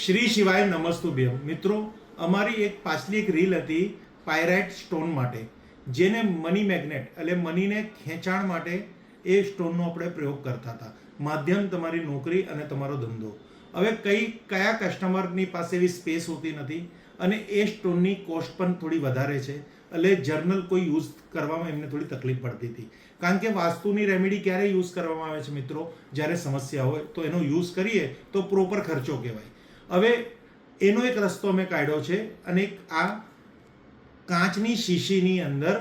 શ્રી શિવાય નમસ્તુભ્યમ. મિત્રો, અમારી એક પાછલી એક રીલ હતી પાયરાઇટ સ્ટોન માટે, જેને મની મેગ્નેટ એટલે મનીને ખેંચાણ માટે એ સ્ટોનનો આપણે પ્રયોગ કરતા હતા. માધ્યમ તમારી નોકરી અને તમારો ધંધો. હવે કયા કસ્ટમરની પાસે એવી સ્પેસ હોતી નથી અને એ સ્ટોનની કોસ્ટ પણ થોડી વધારે છે, એટલે જર્નલ કોઈ યુઝ કરવામાં એમને થોડી તકલીફ પડતી હતી. કારણ કે વાસ્તુની રેમેડી ક્યારે યુઝ કરવામાં આવે છે મિત્રો? જ્યારે સમસ્યા હોય તો એનો યુઝ કરીએ તો પ્રોપર ખર્ચો કહેવાય. હવે એનો એક રસ્તો અમે કાઢ્યો છે અને આ કાચની શીશીની અંદર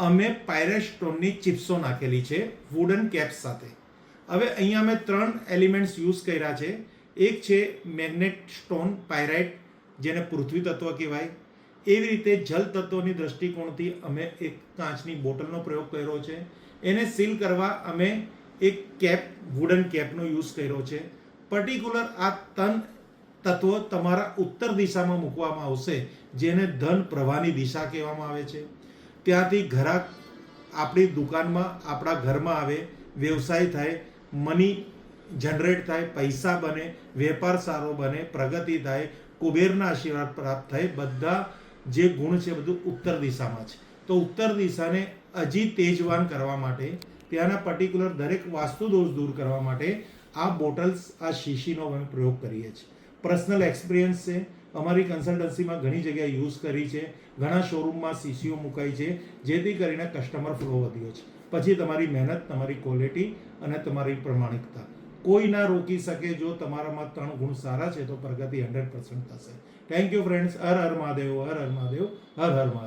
અમે પાયરાઇટ સ્ટોનની ચિપ્સો નાખેલી છે વુડન કેપ્સ સાથે. હવે અહીંયા અમે 3 એલિમેન્ટ્સ યુઝ કર્યા છે. એક છે મેગ્નેટ સ્ટોન પાયરાઇટ, જેને પૃથ્વી તત્વ કહેવાય. એવી રીતે જલ તત્વની દ્રષ્ટિકોણથી અમે એક કાચની બોટલનો પ્રયોગ કર્યો છે. એને સીલ કરવા અમે એક કેપ, વુડન કેપનો યુઝ કર્યો છે. પર્ટિક્યુલર આ તત્વો તમારા ઉત્તર દિશામાં મૂકવામાં આવશે, જેને ધન પ્રવાહની દિશા કહેવામાં આવે છે. ત્યાંથી ગ્રાહક આપણી દુકાનમાં, આપણા ઘરમાં આવે, વ્યવસાય થાય, મની જનરેટ થાય, પૈસા બને, વેપાર સારો બને, પ્રગતિ થાય, કુબેરના આશીર્વાદ પ્રાપ્ત થાય. બધા જે ગુણ છે બધું ઉત્તર દિશામાં છે. તો ઉત્તર દિશાને હજી તેજવાન કરવા માટે, ત્યાંના પર્ટિક્યુલર દરેક વાસ્તુ દોષ દૂર કરવા માટે આ બોટલ્સ, આ શીશીનો અમે પ્રયોગ કરીએ છીએ. પર્સનલ એક્સપિરિયન્સ છે. અમારી કન્સલ્ટન્સીમાં ઘણી જગ્યાએ યુઝ કરી છે. ઘણા શોરૂમમાં શીશીઓ મુકાઈ છે, જેથી કરીને કસ્ટમર ફ્લો વધ્યો છે. પછી તમારી મહેનત, તમારી ક્વોલિટી અને તમારી પ્રમાણિકતા કોઈ ના રોકી શકે. જો તમારામાં 3 ગુણ સારા છે તો પ્રગતિ 100% થશે. Thank you friends. Har Har Mahadev, Har Har Mahadev, Har Har Mahadev.